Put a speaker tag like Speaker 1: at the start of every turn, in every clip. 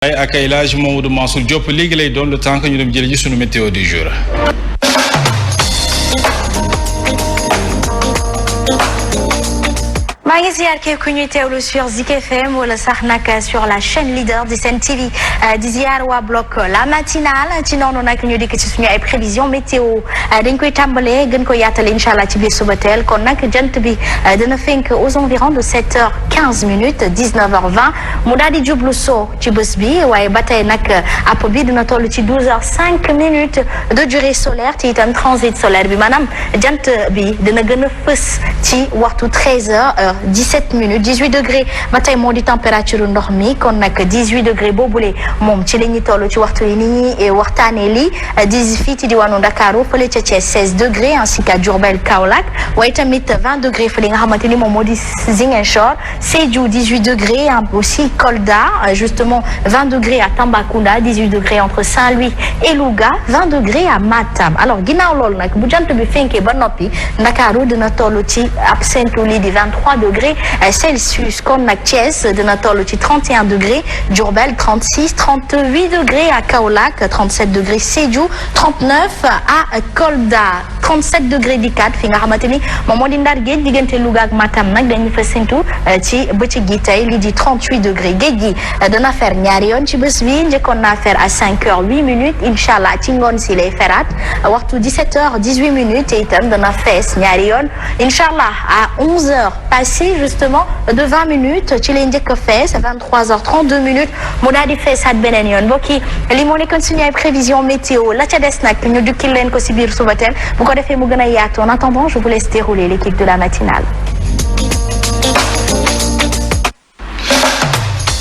Speaker 1: ak El Hadj Mamadou Mansour Diop léegi lay doon le temps que ñu dem jëli ji sunu météo du jour.
Speaker 2: maa ngi ziar képp ku ñuy teewlu sur Zik FM wala sax nag sur la chaîne leader di Sen TV di ziar waa bloc la matinale ci noonu nag ñu dikk ci suñu ay prévision météo dañ koy tàmbalee gën ko yaatal incha allah ci biir suba teel kon nag jant bi dina fenk aux environs de 7h15 19h20 mu daal di jublu soo ci bés bi waaye ba tey nag app bi dina toll ci 12h05 de durée solaire ci itam transit solaire bi maanaam jant bi dina gën a fës ci waxtu 13h 17 degrés ba tey moo di température ndox mi kon nag 18 degrés boobule moom ci la ñuy toll ci waxtu yi ni ñuy waxtaanee lii fii ci diwaanu Ndakaaru fële ca Thiès 16 degrés ainsi qu'à Diourbel Kaolack waaye tamit 20 degrés fële nga xamante ni moom moo di Ziguinchor Sédhiou 18 degrés aussi Kolda justement 20 degrés à Tambacounda 18 degrés entre Saint-Louis et Louga 20 degrés à Matam alors ginnaaw loolu nag bu jant bi fenkee ba noppi Ndakaaru dina toll ci ab séntu lii di 23 degrés Celsius kon nag Thiès dina toll ci 31 degrés Diourbel 36 38 degrés à Kaolack 37 degrés Sédhiou 39 à Kolda 37 degrés di kat fi nga xamante ni moom moo di Ndar géej diggante Louga ak Matam nag dañu fa séntu ci bëccëg gi tey lii di 38 degrés géej gi dana fer ñaari yoon ci bés bi njëkkoon naa fer à 5h08 incha allah ci ngoon si lay feraat waxtu 17h18 te itam dana fees ñaari yoon incha allah à 11h passé justement de 20 minutes ci lay njëkk a fees 23h32 mu daal di feesaat beneen yoon mbokk yi li moo nekkoon suñu ay prévision météo la ca des nag ñu jukkil leen ko si biir suba teel bu ko defee mu gën a yaatu en attendant je vous laisse dérouler l'équipe de la matinale.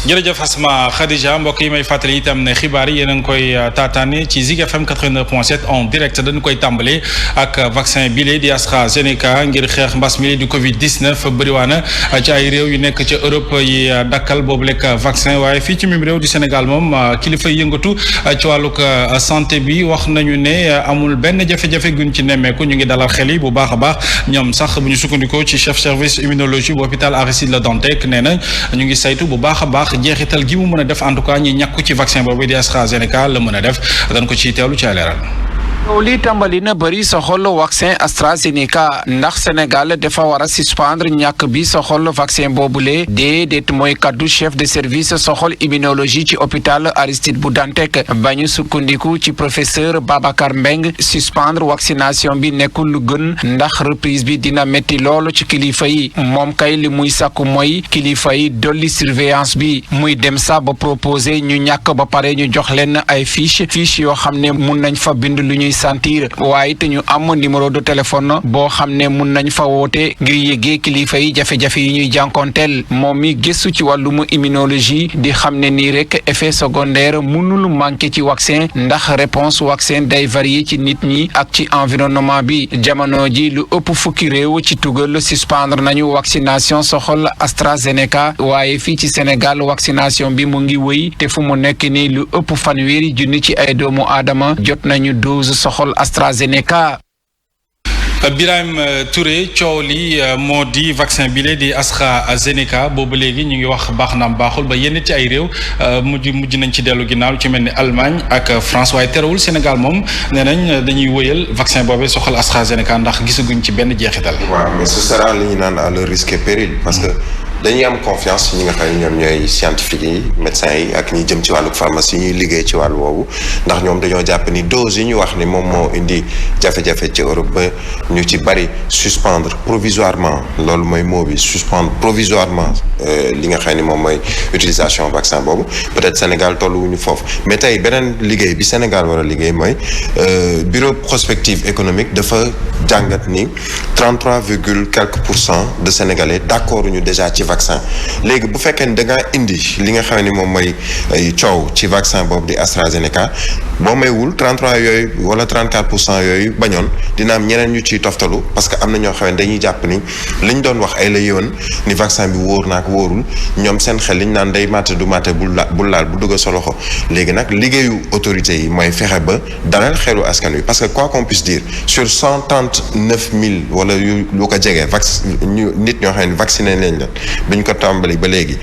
Speaker 1: jërëjëf Asma Khadija mbokk yi may fàttali itam ne xibaar yi yéen a ngi koy taataane ci Zik FM 89.7 en direct dañu koy tàmbale ak vaccin bile di AstraZeneca ngir xeex mbas mi di Covid 19 bëriwaana ci ay réew yu nekk ca Europe yi dakkal boobu lekk vaccin waaye fii ci mim réew di Sénégal moom kilifa yëngatu ci wàllug santé bi wax nañu ne amul benn jafe-jafe guñ ci nemmeeku ñu ngi dalal xel yi bu baax a baax ñoom sax bu ñu sukkandikoo ci chef service immunologie bu hôpital Aristide Le Dantec nee na ñu ngi saytu bu baax a baax. jeexital gi mu mën a def en tout cas ñi ñàkku ci vaccin boobu di AstraZeneca la mën a def dañ ko ciy teewlu ci leeral.
Speaker 3: li tàmbali na bëri soxol vaccin AstraZeneca ndax Sénégal dafa war a suspendre ñàkk bi soxol vaccin boobule déedéet mooy kaddu chef de service soxol immunologie ci hôpital Aristide bu Dantec bañu sukkandiku ci professeur Babacar Mbeng suspendre vaccination bi nekkul lu gën ndax reprise bi dina métti loolu ci kilifa yi moom kay li muy sàkku mooy kilifa yi dolli surveillance bi muy dem sa ba proposé ñu ñàkk ba pare ñu jox leen ay fiche yoo xam ne mun nañ fa bind lu ñuy sentir waaye te ñu am numéro de téléphone boo xam ne mun nañ fa woote ngir yëgee kilifa yi jafe-jafe yi ñuy jànkonteel moom mi gëstu ci wàllum immunologie di xam ne nii rek effet secondaire mënul manqué ci vaccin ndax réponse vaccin day varié ci nit ñi ak ci environnement bi jamono ji lu ëpp fukki réew ci tugal suspendre nañu vaccination soxol AstraZeneca waaye fii ci Sénégal vaccination bi mu ngi wëy te fu mu nekk ni lu ëpp fanweeri junni ci ay doomu aadama jot nañu dose soxol AstraZeneca.
Speaker 1: Birahim Touré coow li moo di vaccin bile di AstraZeneca boobu léegi ñu ngi wax baax naam baaxul ba yenn ci ay réew mujj nañ ci dellu ginnaaw ci mel ni Allemagne ak France waaye terewul Sénégal moom nee nañ dañuy wëyal vaccin boobee soxal AstraZeneca ndax gisaguñ ci benn jeexital.
Speaker 4: waaw mais ce sera li ñu naan à leur risque et péril parce que. dañuy am confiance ñi nga xam ne ñoom ñooy scientifique yi médecins yi ak ñi jëm ci wàllu pharmacie ñuy liggéey ci wàllu woowu ndax ñoom dañoo jàpp ni dose yi ñu wax ni moom moo indi jafe-jafe ci Europe ba ñu ci bari suspendre provisoirement loolu mooy mot bi suspendre provisoirement li nga xam ni moom mooy utilisation vaccin boobu peut-être Sénégal tolluwuñu foofu mais tey beneen liggéey bi Sénégal war a liggéey mooy bureau prospective économique dafa jàngat ni 33 virgule quelques % de Sénégalais d'accord ñu déjà ci vaccin léegi bu fekkee ne da ngaa indi li nga xam ne moom mooy coow ci vaccin boobu di AstraZeneca boo maywul 33 yooyu wala 34% yooyu bañoon dina am ñeneen ñu ciy toftalu parce que am na ñoo xam ne dañuy jàpp ni liñ doon wax ay la yoon ni vaccin bi wóor naak wóorul ñoom seen xel liñ naan day màtte du màtte bul laal bu dugg sa loxo léegi nag liggéeyu autorités yi mooy fexe ba dalal xelu askan wi parce que quoi qu'on puisse dire sur 139 000 wala lu ko jegee nit ñoo xam ne vacciné nañ leen biñ ko tàmbali ba léegi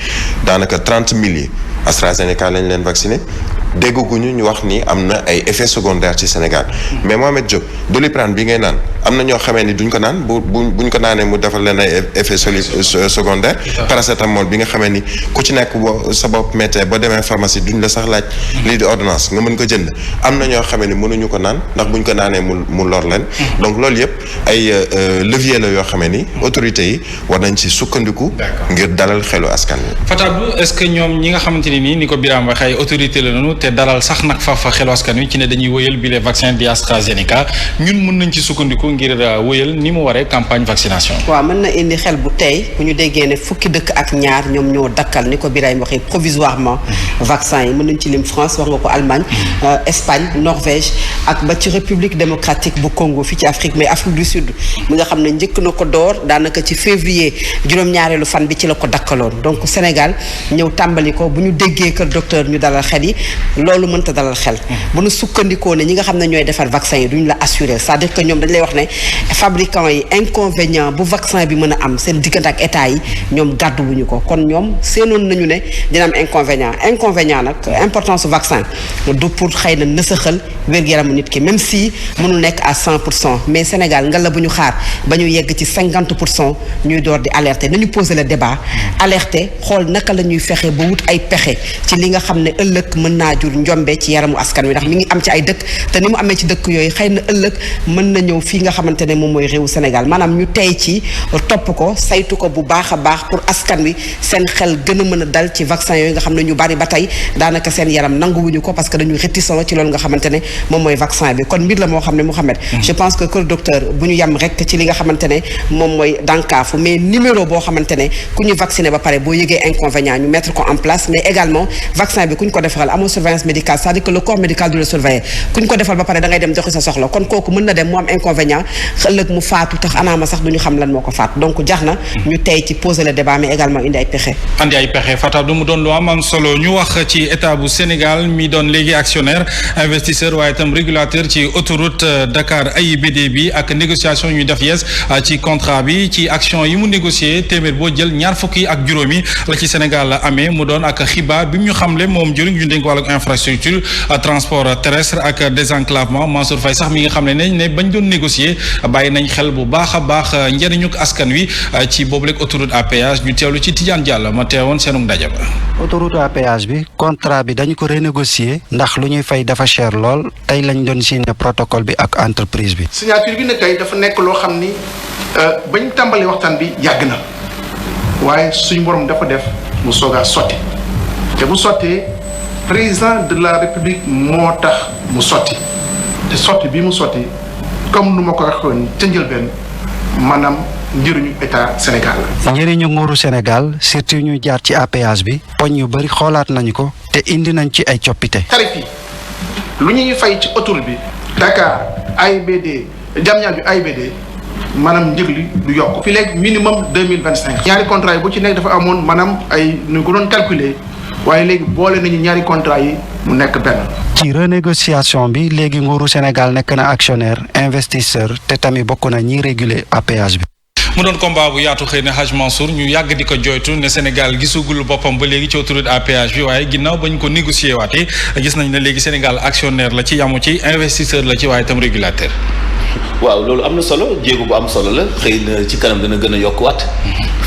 Speaker 4: daanaka 30 000 yi AstraZeneca lañ leen vacciné dégguñu ñu wax ni am na ay effets secondaires ci Sénégal mais Mohamed Diop Doliprane bi ngay naan am na ñoo xamee ni duñ ko naan buñ ko naanee mu defal leen ay effets secondaires paracétamol bi nga xamee ni ku ci nekk boo sa bopp méttee ba demee pharmacie duñ la sax laaj lii di ordonnance nga mën ko jënd am na ñoo xamee ni mënuñu ko naan ndax buñ ko naanee mu lor leen donc loolu yëpp ay levier la yoo xamee ni autorités yi war nañ ci sukkandiku ngir dalal xelu askan wi.
Speaker 1: Fatabou est-ce que ñoom ñi nga xamante ni ko Birame waxee ay autorité la noonu te dalal sax nag fa xelu askan wi ci ne dañuy wëyal bi les vaccins di AstraZeneca ñun mën nañ ci sukkandiku ngir wëyal ni mu waree campagne vaccination.
Speaker 5: waaw mën na indi xel bu tey bu ñu déggee ne fukki dëkk ak ñaar ñoom ñoo dakkal ni ko Birame waxee provisoirement vaccin yi mën nañ ci lim France wax nga ko Allemagne Espagne Norvège ak ba ci République démocratique bu Congo fii ci Afrique mais Afrique du Sud mi nga xam ne njëkk na ko door daanaka ci février juróom-ñaareelu fan bi ci la ko dakkaloon donc Sénégal ñëw tàmbali ko bu ñu déggee kër docteur ñu dalal xel yi loolu mënta dalal xel bu nu sukkandikoo ne ñi nga xam ne ñooy defar vaccin yi duñ la assurer c'est-à-dire que ñoom dañ lay wax ne fabricant yi inconvénient bu vaccin bi mën a am seen diggante ak état yi ñoom gàdduwuñu ko kon ñoom seenoon nañu ne dina am inconvénient nag importance su vaccin du pour xëy na nësaxal wér-gu-yaramu nit ki même si mënul nekk à 100% mais Sénégal nga la bu ñu xaar ba ñu yegg ci 50% ñuy door di alerter nañu poser le débat alerter xool naka la ñuy fexe ba wut ay pexe ci li nga xam ne ëllëg mën naa jur njombe ci yaramu askan wi ndax mi ngi am ci ay dëkk te ni mu amee ci dëkk yooyu xëy na ëllëg mën na ñëw fii nga xamante ne moom mooy réewu Sénégal maanaam ñu tey ci topp ko saytu ko bu baax a baax pour askan wi seen xel gën a mën a dal ci vaccin yooyu nga xam ne ñu bari ba tey daanaka seen yaram nanguwuñu ko parce que dañu réticent ci loolu nga xamante ne moom mooy vaccin bi kon mbir la moo xam ne Mouhamed je pense que kër docteur bu ñu yem rek ci li nga xamante ne moom mooy dànkaafu mais numéro boo xamante ne ku ñu vacciné ba pare boo yëgee inconvénient ñu mettre ko en place mais également vaccin bi ku ñu ko defaral amoo surveillance médicale c'est-à-dire que le corps médical du le surveiller ku ñu ko defal ba pare da ngay dem doxi sa soxla kon kooku mën na dem mu am inconvénient ëllëg mu faatu tax anaama sax duñu xam lan moo ko faat donc jax na ñu tey ci poser le débat mais également indi ay pexe
Speaker 1: Fatou mu doon lu am solo ñu wax ci état bu Sénégal mi doon léegi actionnaire investisseur waaye itam régulateur ci autoroute Dakar AIBD bi ak négociation ñu def yees ci contrat bi ci action yi mu négocié téeméer boo jël ñaar fukki ak juróomi la ci Sénégal amee mu doon ak xibaar bi mu ñu xamle moom jëriñ ñu dénk wàllu infrastructure transport terrestre ak désenclavement Mansour Faye sax mi nga xam ne bañ doon négocier bàyyi nañ xel bu baax a baax njëriñu askan wi ci boobu léegi autoroute à péage ñu teewlu ci Tidiane Diallo ma teewoon seenu ndaje ba.
Speaker 6: autoroute à péage bi contrat bi dañu ko renégocier ndax lu ñuy fay dafa cher lool tey lañ doon signé protocole bi ak entreprise bi.
Speaker 7: signature bi nag tey dafa nekk loo xam ni bañ tàmbali waxtaan bi yàgg na waaye suñu borom dafa def mu soog a sotti te bu sottee président de la république moo tax mu sotti te sotti bi mu sotti comme nu ma ko waxoon ca njëlbeen maanaam njëriñu état Sénégal la.
Speaker 6: njëriñu nguuru Sénégal surtout ñu jaar ci APH bi poñ yu bëri xoolaat nañu ko te indi nañ ci ay coppite.
Speaker 7: tarif yi lu ñuy fay ci autoroute bi Dakar AIBD Diamniadio AIBD maanaam njëg li du yokk. fi léegi minimum 2025. ñaari contrat yi bu ci nekk dafa amoon maanaam ay nu ko doon calculer waaye léegi boole nañu ñaari contrat yi mu nekk benn.
Speaker 6: ci renégociation bi léegi nguuru Sénégal nekk na actionnaire investisseur te tamit bokk na ñiy réguler APH bi.
Speaker 1: mu doon combat bu yaatu xëy na Hadj Mansour ñu yàgg di ko joytu ne Sénégal gisugul boppam ba léegi ci autoroute à péage bi waaye ginnaaw ba ñu ko négocier waatee gis nañ ne léegi Sénégal actionnaire la ci yamu ci investisseur la ci waaye itam régulateur.
Speaker 8: waaw loolu am na solo jéego bu am solo la xëy na ci kanam dana gën a yokkuwaat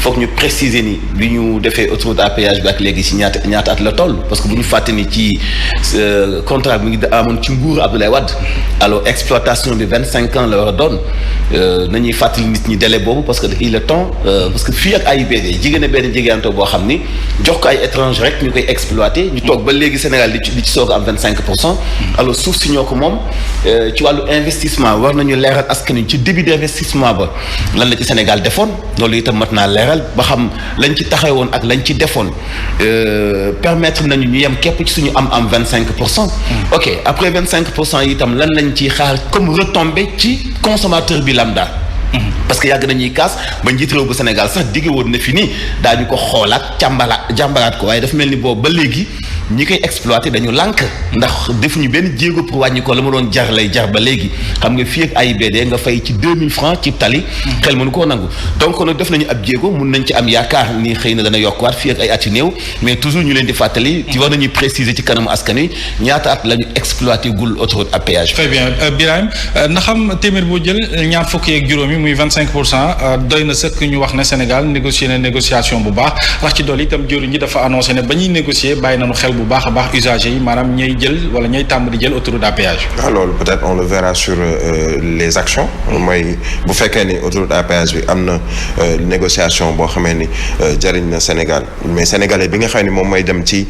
Speaker 8: foog ñu préciser ni bi ñu defee autoroute à péage bi ak léegi ci ñaata at la toll parce que bu ñu fàtte ni ci contrat bi ngi amoon ci nguuru Abdoulaye Wade alors exploitation bi 25 ans la war a doon nañuy fàttali nit ñi délai boobu parce que il est temps parce que fii ak AIBD jigéen a benn jigéento boo xam ni jox ko ay étranger rek ñu koy exploité ñu toog ba léegi Sénégal di ci soog am 25% alors suuf si ñoo ko moom ci wàllu investissement war nañu leeral askan wi ci début d'investissement ba lan la ci Sénégal defoon loolu itam mat naa leeral ba xam lañ ci taxawoon ak lañ ci defoon permettre nañu ñu yem képp ci suñu am 25% 25%. ok après 25% yi itam lan lañ ciy xaar comme retombée ci consommateur bi lambda. parce que yàgg nañuy kaas ba njiit réew bu Sénégal sax digge woon na fi nii daañu ko xoolaat jàmbalaat ko waaye dafa mel ni boobu ba léegi ñi koy exploité dañu lànk ndax defuñu benn jéego pour wàññi ko la ma doon jar lay jar ba léegi xam nga fii ak AIBD nga fay ci 2000 francs ci tali xel mënu koo nangu donc nag def nañu ab jéego mun nañ ci am yaakaar ni xëy na dana yokkuwaat fii ak ay at yu néew mais toujours ñu leen di fàttali ci war nañuy préciser ci kanamu askan wi ñaata at la ñu exploité gul autoroute à péage.
Speaker 1: très bien Birahim na xam téeméer boo jël ñaar fukki ak juróomi muy 25% doy na sëkk ñu wax ne Sénégal négocier na négociation bu baax rax ci dool itam jëriñ ñi dafa annoncé ne ba ñuy négocier bàyyi nañu xel bu baax a baax usagers yi maanaam ñay jël wala ñay tàmm di jël autoroute à péage.
Speaker 4: waaw loolu peut-être on le verra sur les actions mooy bu fekkee ni autoroute à péage bi am na négociation boo xamee ni jëriñ na Sénégal mais sénégalais bi nga xam ne moom mooy dem ci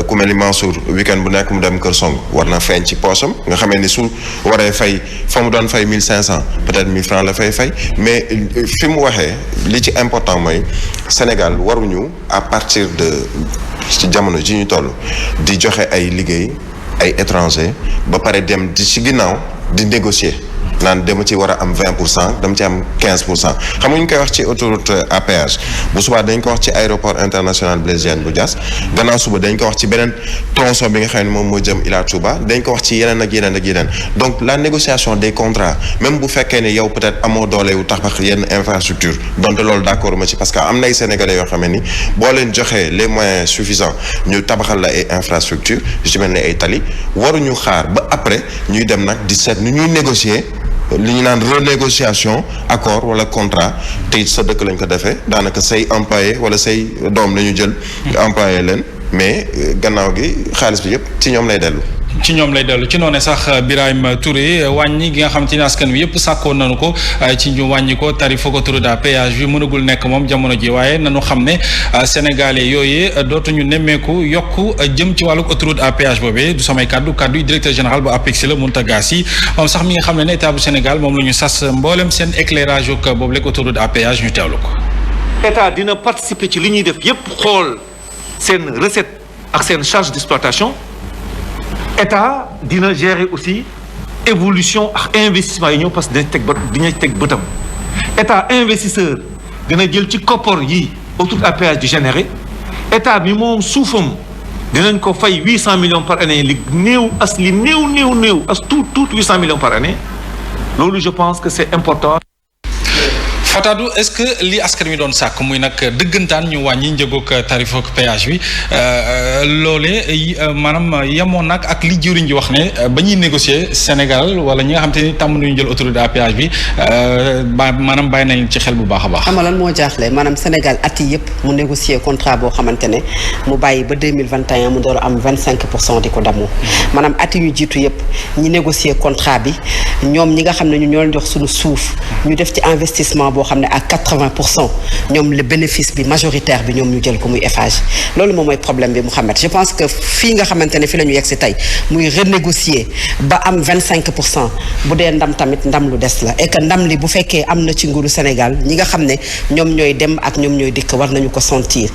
Speaker 4: ku mel ni Mansour week-end bu nekk mu dem Kër Song war na feeñ ci poosam nga xamee ni su waree fay fa mu doon fay 1500 peut-être 1000 francs la fay mais fi mu waxee li ci important mooy Sénégal waruñu à partir de ci jamono ji ñu toll di joxe ay liggéey ay étranger ba pare dem di ci ginnaaw di négocier naan dama ci war a am 20% dama ci am 15% xam nga ñu koy wax ci autoroute à péage bu subaa dañ ko wax ci aéroport international Blaise Diagne bu Diass gannaaw suba dañ ko wax ci beneen tronçon bi nga xam ne moom moo jëm Ila Touba dañ ko wax ci yeneen ak yeneen donc la négociation des contrats même bu fekkee ne yow peut-être amoo doole yu tabax yenn infrastructure donte loolu d'accord ma ci parce que am nay sénégalais yoo xam ne ni boo leen joxee les moyens suffisants ñu tabaxal la ay infrastructure yu ci mel ne ay tali waruñu xaar ba après ñuy dem nag di seet nu ñuy négocier li ñu naan renégociation accord wala contrat te sa dëkk lañ ko defee daanaka say employé wala say doom la ñu jël employé leen mais gannaaw gi xaalis bi yëpp ci ñoom lay dellu.
Speaker 1: ci ñoom lay dellu ci noonu sax Birahim Touré wàññi gi nga xam te ne askan wi yëpp sàkkoon nañu ko ci ñu wàññi ko tarif autoroute à péage bi mënagul nekk moom jamono ji waaye nañu xam ne sénégalais yooyu dootuñu nemmeeku yokku jëm ci wàllu autoroute à péage boobee du samay kaddu yi directeur général bu APEX la Mountaga Sy moom sax mi nga xam ne état bu Sénégal moom la ñu sas mboolem seen éclairage ak boobu léegi autoroute à péage ñu teewlu ko.
Speaker 9: état dina participer ci li ñuy def yëpp xool seen recette ak seen charge d'exploitation. État dina gérer aussi évolution ak investissement yi ñëw parce que dinañ teg bëtam état investisseur dina jël ci koppar yi autoroute à péage di générer état bi moom suufam dinañ ko fay 800 millions par année li néew as 800 millions par année loolu je pense que c'est important.
Speaker 1: Fatadou est-ce que li askan wi doon sàkk muy nag dëggantaan ñu wàññi njëgoog tarif ak péage bi loolee maanaam yemoon nag ak li jëriñ ji wax ne ba ñuy négocier Sénégal wala ñi nga xam te ni tàmm nañu jël autoroute à péage bi maanaam bàyyi nañ ci xel bu baax a baax.
Speaker 5: xam nga lan moo jaaxle maanaam Sénégal at yi yëpp mu négocier contrat boo xamante ne mu bàyyi ba 2021 mu door am 25% di ko damu maanaam at yu jiitu yëpp ñi négocier contrat bi ñoom ñi nga xam ne ñu ñoo leen jox suñu suuf ñu def ci investissement boo xam ne à 80% ñoom le bénéfice bi majoritaire bi ñoom ñu jël ko muy Eiffage loolu moom mooy problème bi Mouhamed je pense que fii nga xamante ne fi la ñu yegg si tey muy renégocier ba am 25% bu dee ndam tamit ndam lu des la et que ndam li bu fekkee am na ci nguuru Sénégal ñi nga xam ne ñoom ñooy dem ak ñoom ñooy dikk war nañu ko sentir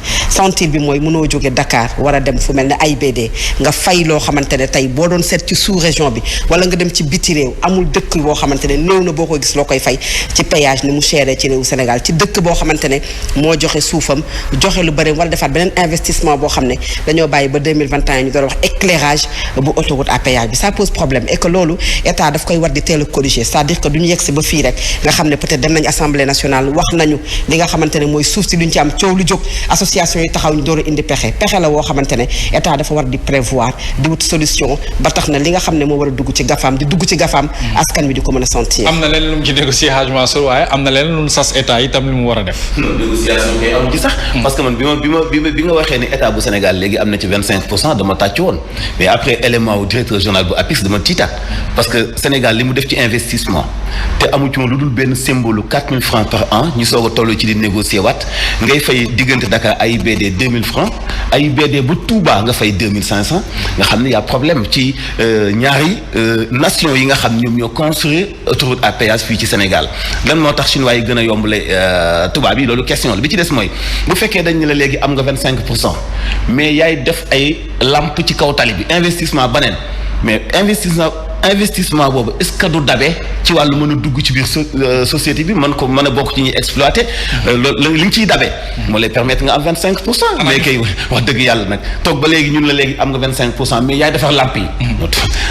Speaker 5: bi mooy mënoo jóge Dakar war a dem fu mel ne AIBD nga fay loo xamante ne tey boo doon seet ci sous région bi wala nga dem ci biti réew amul dëkk boo xamante ne néew na boo ko gis loo koy fay ci péage ni mu chéré ci réew Sénégal ci dëkk boo xamante ne moo joxe suufam joxe lu bëri war a defaat beneen investissement boo xam ne dañoo bàyyi ba 2021 ñu doon wax éclairage bu autoroute à péage bi ça pose problème et que loolu état daf koy war di teel a corriger c'est-à-dire que duñu yegsi ba fii rek nga xam ne peut-être dem nañ assemblée nationale wax nañu li nga xamante ne mooy suuf si duñ ci am coow lu jóg association yi taxaw ñu door a indi pexe la woo xamante ne état dafa war di prévoir di wut solution ba tax na li nga xam ne moo war a dugg ci gafaam di dugg ci gafaam askan wi di ko mën a sentir.
Speaker 1: am na leneen lu mu ci négocier Hadj Mansour waaye am na leneen lu mu sas état itam li mu war a def.
Speaker 8: négociation kay am ci sax. parce que man bi nga waxee ni état bu Sénégal léegi am na ci 25% dama tàcc woon mais après élément wu directeur général bu APIX dama tiitaat parce que Sénégal li mu def ci investissement te amu ci moom lu dul benn symbole 4000 francs par an ñu soog a toll ci di négocier waat ngay fay diggante Dakar AIBD 2000 francs AIBD ba Touba nga fay 2500 nga xam ne y a problème ci ñaari nation yi nga xam ñoom ñoo construire autoroute à péage fii ci Sénégal lan moo tax chinois yi gën a yombale tubaab yi loolu question la bi ci des mooy bu fekkee dañ ne la léegi am nga 25% mais yaay def ay lamp ci kaw tali bi investissement baneen mais investissement boobu est-ce que du dabe ci wàllu mën a dugg ci biir société bi mën a bokk ci ñuy exploiter loolu li nga ciy dabe moo lay permettre nga am 25%. mais kay wax dëgg yàlla nag toog ba léegi ñun la léegi am nga 25% mais yaay defar lamp yi.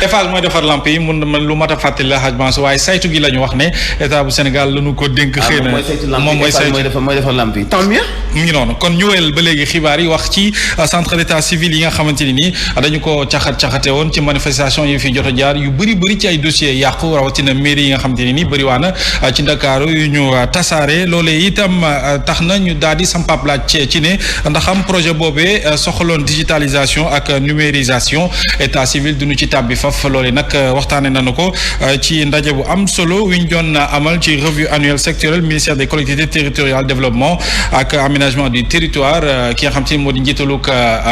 Speaker 1: Eiffage mooy defar lamp yi mun na lu mat a fàttali la Hadj Mansour waaye saytu gi la ñu wax ne état bu Sénégal la ñu ko dénk. xëy na moom mooy saytu
Speaker 8: mooy defar lamp yi tant mieux.
Speaker 1: mu ngi noonu kon ñu wéyal ba léegi xibaar yi wax ci centre d'état civil yi nga xamante ni nii dañu ko caxate woon ci manifestation yi fi jot a jaar yu bëri ci ay dossiers yàqu rawatina mairie yi nga xamante ni nii bëri waa na ci Ndakaaru yu ñu tasaare loolee itam tax na ñu daal di sampab laaj ci ne ndax am projet boobee soxaloon digitalisation ak numérisation état civil duñu ci tàbbi faf loolee nag waxtaane nañu ko ci ndaje bu am solo wi ñu doon amal ci revue annuelle sectorielle ministère des collectivités territoriales développement ak aménagement du territoire ki nga xam te ni moo di njiitalug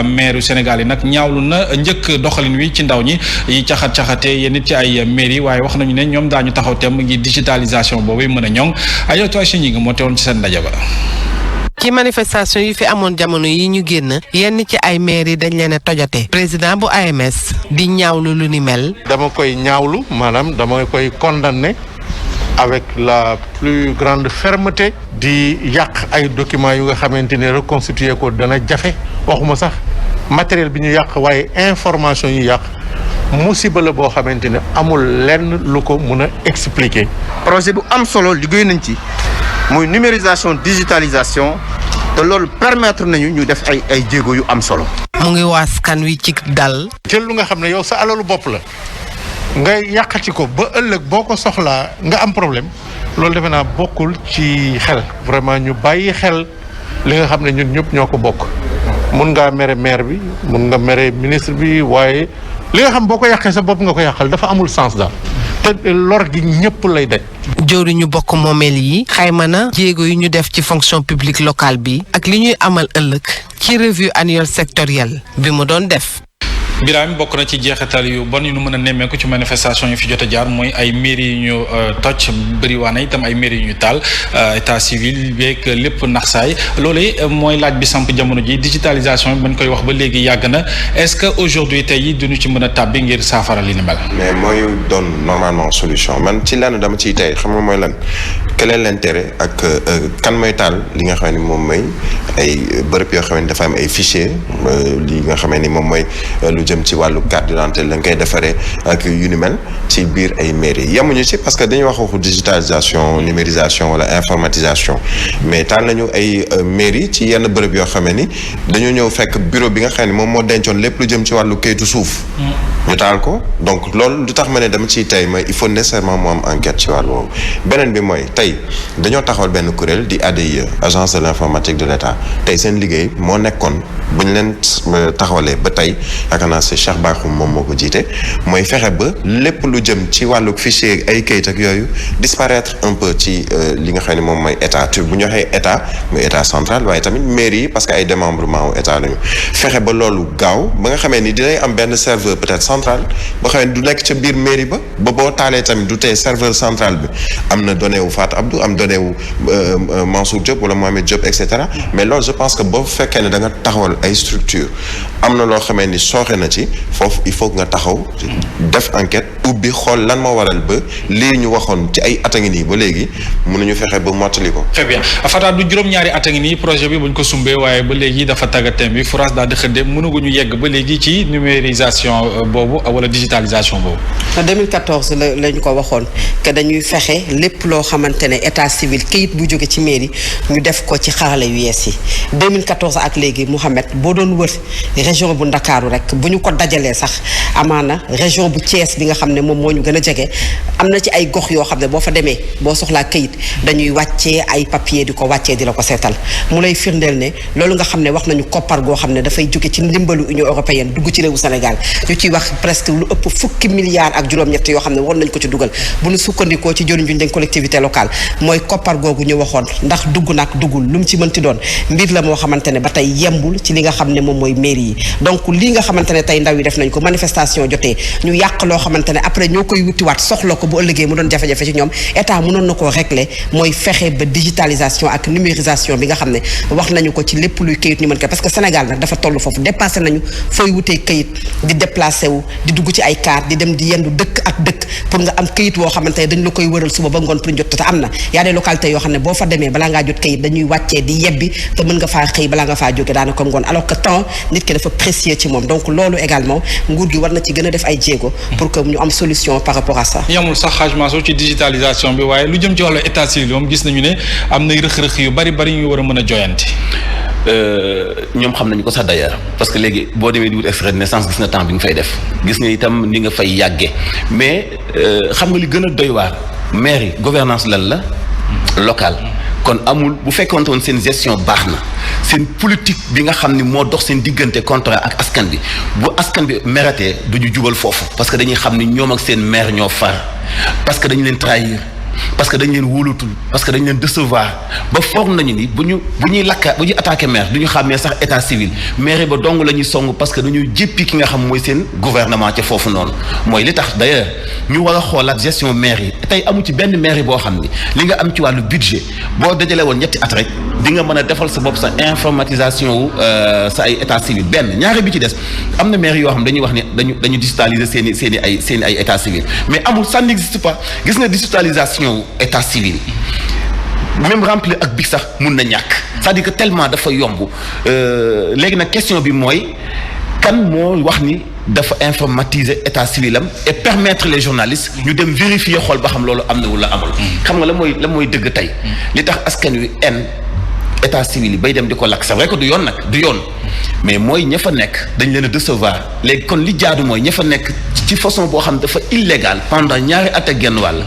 Speaker 1: maire yu Sénégal yi nag ñaawlu na njëkk doxalin wi ci ndaw ñi yi caxate yenn ci ay mairie waaye wax nañu ne ñoom daañu taxaw tem ngi digitalisation boobu mën a ñoŋ ay toit ñi nga moo teewoon ci seen ndaje ba.
Speaker 10: ci manifestation yi fi amoon jamono yi ñu génn yenn ci ay maire yi dañ leen a tojate président bu AMS di ñaawlu lu ni mel.
Speaker 11: dama koy ñaawlu maanaam dama koy condamner avec la plus grande fermeté. di yàq ay documents yu nga xamante ne reconstituer ko dana jafe waxuma sax matériel bi ñu yàq waaye information yu yàq. musiba la boo xamante ne amul lenn lu ko mun a expliquer.
Speaker 12: projet bu am solo liggéey nañ ci muy numérisation digitalisation te loolu permettre nañu ñu def ay jéego yu am solo.
Speaker 10: mu ngi waas kan wi ci dal.
Speaker 11: jël lu nga xam ne yow sa alalu bopp la nga yàqati ko ba ëllëg boo ko soxlaa nga am problème loolu defe naa bokkul ci xel vraiment ñu bàyyi xel li nga xam ne ñun ñëpp ñoo ko bokk mun ngaa mere maire bi mun nga mere ministre bi waaye. li nga xam boo ko yàqee sa bopp nga ko yàqal dafa amul sens daal te lor gi ñëpp lay daj.
Speaker 10: jëwri ñu bokk moomeel yi xayma na jéego yi ñu def ci fonction publique locale bi ak li ñuy amal ëllëg ci revue annuelle sectorielle bi mu doon def.
Speaker 1: Birame bokk na ci jeexital yu bon yu nu mën a nemmeeku ci manifestation yi fi jot a jaar mooy ay mairie yu ñu toj bëri waa na itam ay mairie yu ñu taal état civil beeg lépp nax saay loolu mooy laaj bi samp jamono ji digitalisation bi bañ koy wax ba léegi yàgg na est-ce que aujourd'hui tey yi duñu ci mën a tàbbi ngir saafara li ni mel.
Speaker 4: mais mooy doon normalement solution man ci lenn dama ciy tey xam nga mooy lan quel est l'intérêt ak kan mooy taal li nga xam ne moom mooy ay bërëb yoo xam ne dafa am ay fichier li nga xam ne moom mooy lu jëm ci wàllu carte d'identité lañ koy defaree ak yu ni mel ci biir ay mairie yemuñu ci parce que dañuy wax waxu digitalisation numérisation wala informatisation mais taal nañu ay mairie ci yenn bërëb yoo xam ni dañoo ñëw fekk bureau bi nga xam ne moom moo dencoon lépp lu jëm ci wàllu kayitu suuf. ñu taal ko donc loolu lu tax ma ne dama ciy tey mooy il faut nécessairement mu am enquête ci wàllu woowu beneen bi mooy tey dañoo taxawal benn kuréel di ADIE agence de l'informatique de l'État tey seen liggéey moo nekkoon bu ñu leen taxawalee ba tey yaakaar naa c'est Cheikh Bakhoum moom moo ko jiite mooy fexe ba lépp lu jëm ci wàllu fichier ay kayit ak yooyu disparaître un peu ci li nga xam ne moom mooy état bu ñu waxee état muy état central waaye tamit mairie yi parce que ay démembrement wu état lañu fexe ba loolu gaaw ba nga xamee ni dinay am benn serveur peut-être central boo xamee ni du nekk ca biir mairie ba boo taalee tamit du tey serveur central bi am na données wu Fatou Abdou am données wu Mansour Diop wala Mohamed Diop et cetera mais loolu je pense que boo fekkee ne da nga taxawal ay structure am na loo xamee ni sooxe na ci foofu il faut nga taxaw def enquête ubbi xool lan moo waral ba lii ñu waxoon ci ay at a ngi nii ba léegi mënuñu fexe ba mottali ko.
Speaker 1: très bien Fatou du juróom-ñaari at a ngi nii projet bi buñ ko sumbee waaye ba léegi dafa tàggatem bi France daal di xëdde mënuguñu yegg ba léegi ci numérisation boobu wala digitalisation boobu.
Speaker 5: en 2014 la ñu ko waxoon que dañuy fexe lépp loo xamante ne état civil kayit bu jóge ci mairie ñu def ko ci xarala yu yees yi 2014 ak léegi Mouhamed boo doon wër région bu Ndakaaru rek bu ñu ko dajalee sax amaana région bu Thiès bi nga xam ne moom moo ñu gën a jege am na ci ay gox yoo xam ne boo fa demee boo soxlaa kayit dañuy wàccee ay papier di ko wàccee di la ko seetal mu lay firndeel ne loolu nga xam ne wax nañu koppar goo xam ne dafay jóge ci ndimbalu Union européenne dugg ci réewu Sénégal ñu ciy wax wax presque lu ëpp fukki milliards ak juróom-ñett yoo xam ne war nañ ko ci dugal bu ñu sukkandikoo ci jëriñ juñ dañ collectivité locale mooy koppar googu ñu waxoon ndax dugg nag duggul lu mu ci mënti doon mbir la moo xamante ne ba tey yembul ci li nga xam ne moom mooy mairie yi donc lii nga xamante ne tey ndaw yi def nañ ko manifestation jotee ñu yàq loo xamante ne après ñoo koy wutiwaat soxla ko bu ëllëgee mu doon jafe-jafe ci ñoom état mënoon na koo régler mooy fexe ba digitalisation ak numérisation bi nga xam ne wax nañu ko ci lépp luy këyit ñu mën ko parce que Sénégal nag dafa toll foofu dépassé nañu fooy wutee këyit di déplacé wu di dugg ci ay car di dem di yendu dëkk ak dëkk pour nga am këyit woo xamante ne dañ la koy wëral suba ba ngoon pour jot te am na yaa des localités yoo xam ne boo fa demee balaa ngaa jot këyit dañuy wàccee di yebbi te mën nga faa xëy balaa nga faa jóge daanaka ngoon alors que temps nit ki dafa précieux ci moom donc loolu également nguur gi war na ci gën a def ay jéego pour que ñu am solution par rapport à ça.
Speaker 1: yamul sax xaajmaa soo ci digitalisation bi waaye lu jëm ci wàllu état civil moom gis nañu ne am nay rëq-rëq yu bari ñu war a mën a joyanti.
Speaker 8: ñoom xam nañu ko sax d'ailleurs parce que léegi boo demee di wut extrait de naissance gis nga temps bi nga fay def gis nga itam ni nga fay yàggee mais xam nga li gën a doy waar maire yi gouvernance lan la locale kon amul bu fekkoon woon seen gestion baax na seen politique bi nga xam ni moo dox seen diggante contrat ak askan bi bu askan bi mératee du ñu jubal foofu parce que dañuy xam ni ñoom ak seen maire ñoo far parce que dañu leen trahir parce que dañ leen wóolutul parce que dañ leen décevoir ba foog nañu ni bu ñuy attaqué maire du ñu xàmmee sax état civil maire ba dong la ñuy song parce que dañuy jéppi ki nga xam mooy seen gouvernement ca foofu noonu mooy li tax d'ailleurs ñu war a xoolaat gestion maire yi tey amu ci benn maire boo xam ni li nga am ci wàllu budget boo dajale woon ñetti at rek di nga mën a defal sa bopp sa informatisation wu sa ay état civil benn ñaari bi ci des am na maire yoo xam dañuy wax ni dañu digitaliser seen i ay état civil mais amul ça n'existe pas gis nga digitalisation état civil même remplir ak bi sax mun na ñàkk c'est-à-dire que tellement dafa yomb léegi nag question bi mooy kan moo wax ni dafa informatiser état civil am et permettre les journalistes ñu dem vérifier xool ba xam loolu am na wala amul xam nga la mooy dëgg tey li tax askan wi état civil yi bay dem di ko lakk c'est vrai que du yoon nag du yoon mais mooy ña fa nekk dañ leen a décevoir léegi kon li jaadu mooy ña fa nekk ci façon boo xam dafa illégal pendant ñaari at ak genn wàll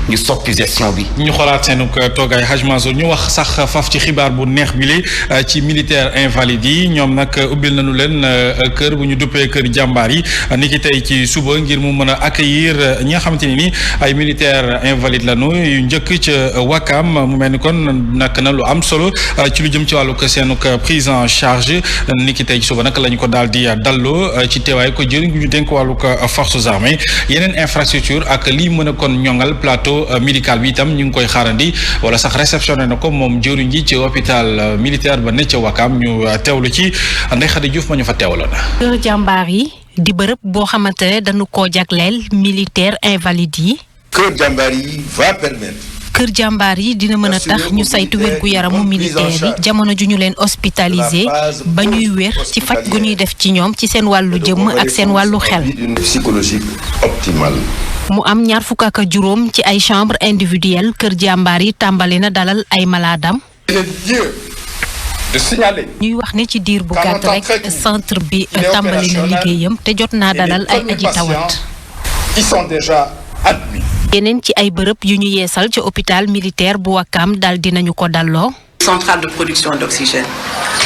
Speaker 8: ñu soppi gestion bi.
Speaker 1: ñu xoolaat seen toogaay Hadj Mansour ñu wax sax faf ci xibaar bu neex bi li ci militaire invalide yi ñoom nag ubbil nañu leen kër bu ñu duppee kër jàmbaar yi ni ki tey ci suba ngir mu mën a accueillir ñi nga xamante ni ay militaire invalide lañu yu njëkk ca Wakam mu mel ni kon nak na lu am solo ci lu jëm ci wàllu seen prise en charge ni ki tey ci suba nag la ñu ko daal di dalloo ci teewaay ko jëriñ ñu dénk wàllu forces armées yeneen infrastructure ak lii mën a kon ñoŋal plateau médical bi itam ñu ngi koy xaarandi wala sax réceptionné na ko moom jëriñ ji ci hôpital militaire ba ne ca Wakam ñu teewlu ci Ndeye Khady Diouf ma ñu fa teewloon.
Speaker 13: kër jàmbaar yi di bërëb boo xamante ne dañu koo jagleel militaire invalide yi.
Speaker 14: kër jàmbaar yi va permettre.
Speaker 13: kër jàmbaar yi dina mën a tax ñu saytu wér gu yaramu militaire yi jamono ju ñu leen hospitalisé ba ñuy wér ci faj gu ñuy def ci ñoom ci seen wàllu jëmm ak seen wàllu xel.
Speaker 14: psychologique optimale.
Speaker 13: mu am 25 ci ay chambre individuelle kër jàmbaar yi tàmbali na dalal ay malaadam. ñuy wax ne ci diir bu gàtt rek centre bi tàmbali na liggéeyam te jot naa dalal ay aji tawat. yeneen ci ay bërëb yu ñu yeesal ci hôpital militaire bu Wakam dal dinañu ko dalloo.
Speaker 15: centrale de production d'oxygène,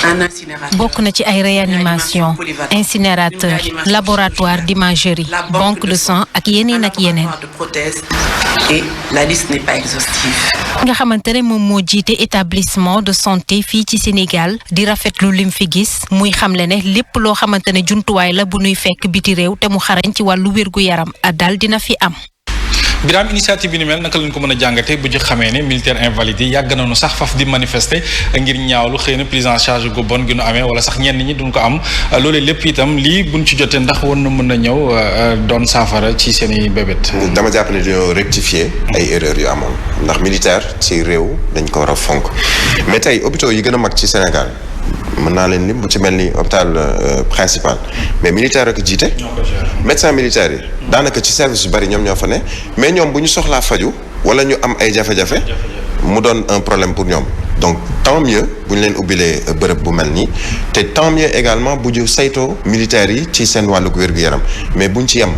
Speaker 15: un incinérateur.
Speaker 13: bokk na ci ay réanimation incinérateur laboratoire d'imagerie banque de sang ak yeneen ak yeneen.
Speaker 15: et la liste n'est pas exhaustive.
Speaker 13: nga xamante ne moom moo jiite établissement de santé fii ci Sénégal di rafetlu lim fi gis muy xamle ne lépp loo xamante ne jumtuwaay la bu nuy fekk biti réew te mu xarañ ci wàllu wérgu yaram dal dina fi am.
Speaker 1: Birame initiative bi ni mel naka lañ ko mën a jàngate bu ñu xamee ne militaire invalide yi yàgg nañu sax faf di manifester ngir ñaawlu xëy na prise en charge gu bon gi nu amee wala sax ñenn ñi duñ ko am loolee lépp itam lii buñ ci jotee ndax war na mën a ñëw doon saafara ci seen i bébét.
Speaker 4: dama jàpp ne dañoo rectifier ay erreurs yu amoon ndax militaire ci réew dañ ko war a fonk mais tey hôpitaux yi gën a mag ci Sénégal mën naa leen lim bu ci mel ni hôpital principal mais militaire ak jiite médecin militaire yi daanaka ci service yu bari ñoom ñoo fa ne mais ñoom bu ñu soxlaa faju wala ñu am ay jafe-jafe mu doon un problème pour ñoom donc tant mieux bu ñu leen ubbilee bërëb bu mel nii te tant mieux également bu ñu saytoo militaires yi ci seen wàllug wér-gu-yaram mais buñ ci yem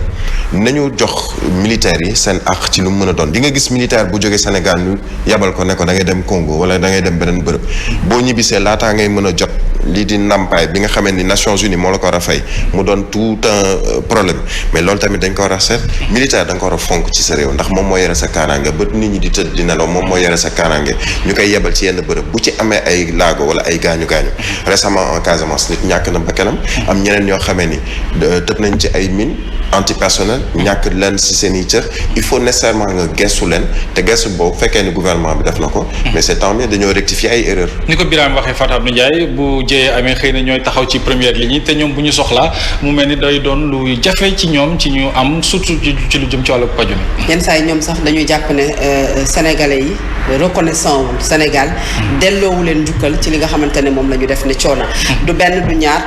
Speaker 4: nañu jox militaires yi seen àq ci lu mu mën a doon di nga gis militaire bu jógee Sénégal ñu yabal ko ne ko da ngay dem Congo wala da ngay dem beneen bërëb boo ñibbisee laataa ngay mën a jot lii di ndàmpaay bi nga xamee ni Nations Unies moo la ko war a fay mu doon tout un problème mais loolu tamit dañ ko war a seet militaire da nga ko war a fonk ci sa réew ndax moom moo yore sa kaaraange ba nit ñi di tëdd di nelaw moom moo yore sa kaaraange ñu koy yebal ci yenn bërëb bu ci amee ay laago wala ay gaañu-gaañu récemment en Casamance nit ñàkk na bakkanam am ñeneen ñoo xamee ni tëb nañ ci ay mine antipersonnel ñàkk leen si seen i cër il faut nécessairement nga gestu leen te gestu boobu fekkee ni gouvernement bi def na ko mais c'est tant mieux dañoo rectifier ay erreurs.
Speaker 1: ni ko Birame waxee Fatou Abdou Ndiaye bu jëyee amee xëy na ñooy taxaw ci première ligne yi te ñoom bu ñu soxlaa mu mel ni day doon lu jafe ci ñoom ci ñu am surtout ci lu jëm ci wàllu paju mi.
Speaker 5: yenn saa yi ñoom sax dañuy jàpp ne sénégalais yi reconnaissant wul Sénégal delloowu leen njukkal ci li nga xamante ne moom la ñu def ne coono. du benn du ñaar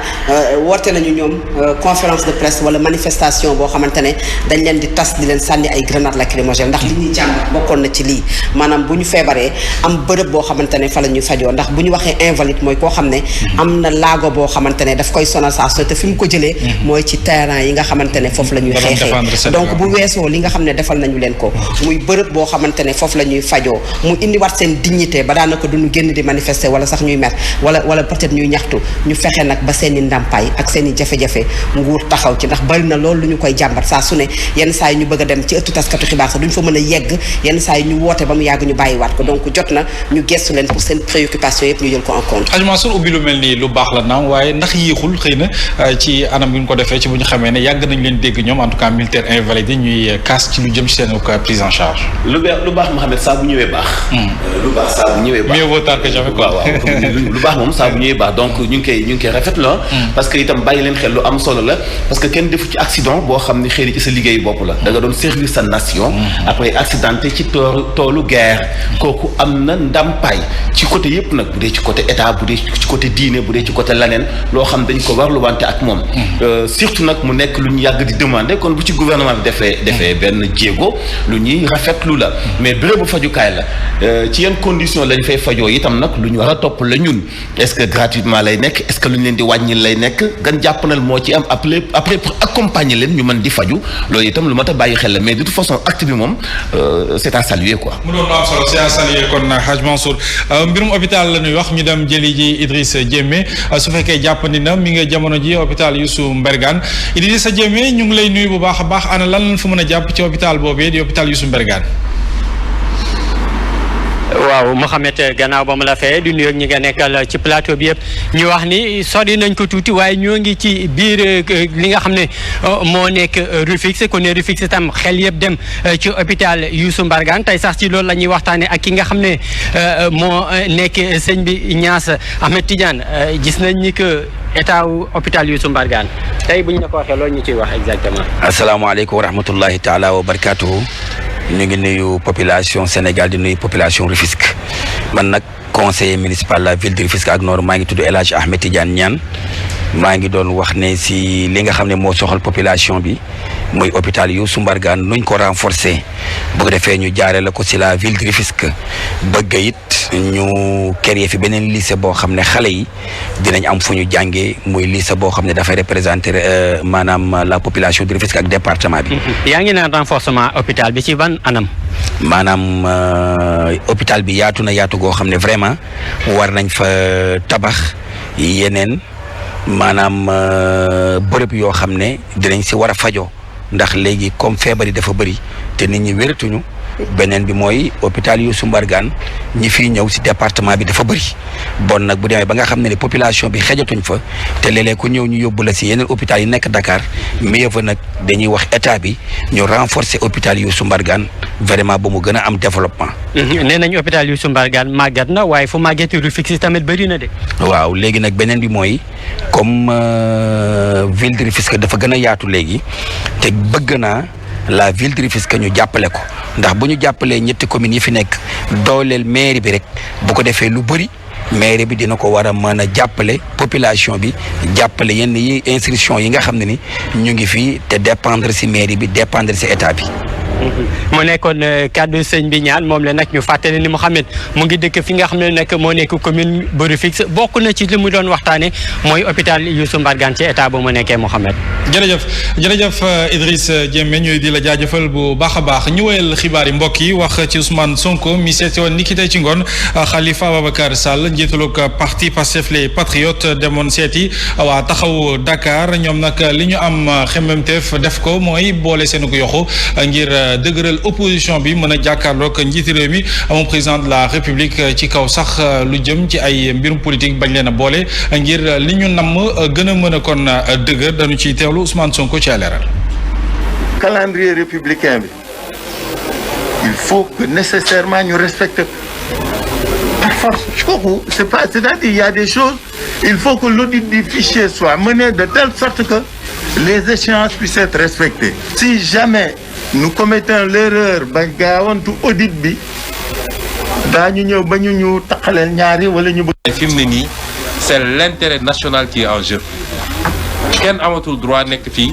Speaker 5: woote nañu ñoom conférence de presse wala manifestation boo xamante ne dañ leen di tas di leen sànni ay grenades lacrymogènes ndax li ñuy jàmbat bokkoon na ci lii maanaam bu ñu feebaree am bërëb boo xamante ne fa la ñuy fajoo ndax bu ñu waxee invalide mooy koo xam ne am na laago boo xamante ne daf koy sonal saa te fi mu ko jëlee mooy ci terrain yi nga xamante ne foofu la ñuy xeexee donc bu weesoo li nga xam ne defal nañu leen ko muy bërëb boo xamante ne foofu la ñuy fajoo mu indiwaat seen dignité ba daanaka duñu génn di manifester wala sax ñuy mer wala peut-être ñuy ñaxtu ñu fexe nag ba seen i ndàmpaay ak seen i jafe-jafe nguur taxaw ci ndax bari na loolu lu ñu koy jàmbat saa su ne yenn saa yi ñu bëgg a dem ci ëttu taskatu xibaar sax duñ fa mën a yegg yenn saa yi ñu woote ba mu yàgg ñu bàyyiwaat ko donc jot na ñu gestu leen pour seen préoccupation yëpp ñu jël ko en compte.
Speaker 1: Hadj Mansour ubbi lu mel nii lu baax la naam waaye ndax yéexul xëy na ci anam bi ñu ko defee ci bu ñu xamee ne yàgg nañ leen dégg ñoom en tout cas militaire invalidé ñuy kaas ci lu jëm ci seen prise en charge.
Speaker 8: lu baax Mohamed saa bu ñëwee baax. lu baax saa bu ñëwee baax.
Speaker 1: mieux vaut tard que jamais quoi.
Speaker 8: waaw lu baax moom saa bu ñëwee baax donc ñu ngi koy rafetlu la. parce que itam bàyyi leen xel lu am solo la parce que kenn defu ci accident boo xam ne xëy na ci sa liggéey bopp la da nga doon servir sa nation. après accidenté ci toolu guerre kooku am na ndàmpaay ci côté yëpp nag bu dee ci côté état bu dee ci côté diine bu dee ci côté laneen loo xam dañ ko warlu wante ak moom. surtout nag mu nekk lu ñu yàgg di demander kon bu ci gouvernement bi defee benn jéego lu ñuy rafetlu la mais bérébu fajukaay la ci yan condition lañ fay fajoo itam nag lu ñu war a topp la ñun est-ce que gratuitement lay nekk est-ce que lu ñu leen di wàññil lay nekk gan jàppandal moo ci am après pour accompagner leen ñu mën di faju loolu itam lu mat a bàyyi xel la mais de toute façon acte bi moom c'est à saluer quoi.
Speaker 1: mu doon lu am solo c'est à saluer kon Hadj Mansour mbirum hôpital la ñuy wax ñu dem jëli ji Idrissa Diémé su fekkee jàppandi na mi nga jamono ji hôpital Youssou Mbergane Idrissa Diémé ñu ngi lay nuyu bu baax a baax ana lan lañ fa mën a jàpp ci hôpital boobee di hôpital Youssou Mbergane.
Speaker 16: waaw Mohamed gannaaw ba mu la fee di nuyu ñi nga nekkal ci plateau bi yëpp ñu wax ni sori nañ ko tuuti waaye ñoo ngi ci biir li nga xam ne moo nekk Rufisque ku ne Rufisque itam xel yëpp dem ci hôpital Youssou Mbargane tey sax ci loolu la ñuy waxtaanee ak ki nga xam ne moo nekk sëñ bi Niass Ahmed Tidiane gis nañ ni que état wu hôpital Youssou Mbargane tey bu ñu la ko waxee loolu ñu ciy wax exactement.
Speaker 17: asalaamaaleykum wa rahmatullahi taala wa barakaatuhu. ñu ngi nuyu population Sénégal di nuyu population Rufisque man nag conseiller municipal la ville de Rufisque ak Nord maa ngi tudd El Hadj Ahmed Tidiane Niane maa ngi doon wax ne si li nga xam ne moo soxal population bi muy hôpital Youssou Mbargane nuñ ko renforcer bu ko defee ñu jaarale ko si la ville de Rufisque bëgg it ñu créer fi beneen lycée boo xam ne xale yi dinañ am fu ñu jàngee muy lycée boo xam ne dafay représenter maanaam la population de Rufisque ak département bi.
Speaker 16: yaa ngi naan renforcement hôpital bi ci ban anam.
Speaker 17: maanaam hôpital bi yaatu na yaatu goo xam ne vraiment war nañ fa tabax yeneen maanaam bërëb yoo xam ne dinañ si war a fajoo ndax léegi comme feebar yi dafa bëri te nit ñi wératuñu. beneen bi mooy hôpital Youssou Mbargane ñi fiy ñëw si département bi dafa bëri bon nag bu demee ba nga xam ne population bi xejatuñ fa te léeg-léeg ku ñëw ñu yóbbu la si yeneen hôpital yi nekk Dakar mieux va nag dañuy wax état bi ñu renforcer hôpital Youssou Mbargane vraiment ba mu gën a am développement.
Speaker 16: nee nañu hôpital Youssou Mbargane màggat na waaye fu màggati Rufisque tamit bëri na de.
Speaker 17: waaw léegi nag beneen bi mooy comme ville de Rufisque dafa gën a yaatu léegi te bëgg naa la ville de Rufisque ñu jàppale ko ndax bu ñu jàppalee ñetti communes yi fi nekk dooleel mairie bi rek bu ko defee lu bëri mairie bi dina ko war a mën a jàppale population bi jàppale yenn yi institution yi nga xam ne ni ñu ngi fii te dépendre ci mairie bi dépendre ci état bi.
Speaker 16: mu nekkoon kaddu sëñ bi ñaan moom la nag ñu fàttali ni Mouhamed mu ngi dëkk fi nga xam ne nag moo nekk commune bu Rufisque bokk na ci li mu doon waxtaane mooy hôpital Youssou Mbargane ci état bu mu nekkee Mouhamed.
Speaker 1: jërëjëf Idriss Diémé ñuy di la jaajëfal bu baax a baax ñu wéyal xibaar yi mbokk yi wax ci Ousmane Sonko mi seeti woon ni ki tey ci ngoon Khalifa Ababacar Sall njiitalug parti Pastef les Patriotes demoon seeti waa taxaw Dakar ñoom nag li ñu am xemmemteef def ko mooy boole seen ko yoxu ngir dëgëral opposition bi mën a jàkkaarloog njiiti réew mi moom président de la République ci kaw sax lu jëm ci ay mbirum politique bañ leen a boole ngir li ñu namm gën a mën a kon dëgër dañu ciy teewlu Ousmane Sonko ci leeral.
Speaker 14: calendrier républicain bi il faut que nécessairement ñu respecte par force c'est-à-dire il y a des choses il faut que l'audit du fichier soit mené de telle sorte que les échéances puissent être respectées. Si jamais nous commettons l'erreur ba gaawantu audit bi daañu ñëw ba ñu taqaleel ñaari wala ñu bëgg.
Speaker 18: fi mu ne nii c'est l'intérêt national qui est en jeu kenn amatul droit nekk fii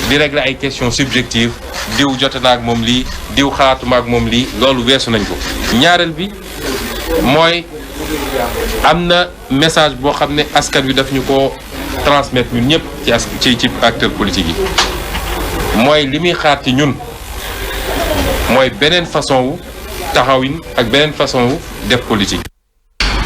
Speaker 18: di régler ay questions subjectives diw jote na ak moom lii diw xalaatuma ak moom lii loolu weesu nañ ko. ñaareel bi mooy am na message boo xam ne askan wi daf ñu ko transmettre ñun ñëpp ci acteurs politiques yi mooy li muy xaar ci ñun mooy beneen façon wu taxawin ak beneen façon wu def politique.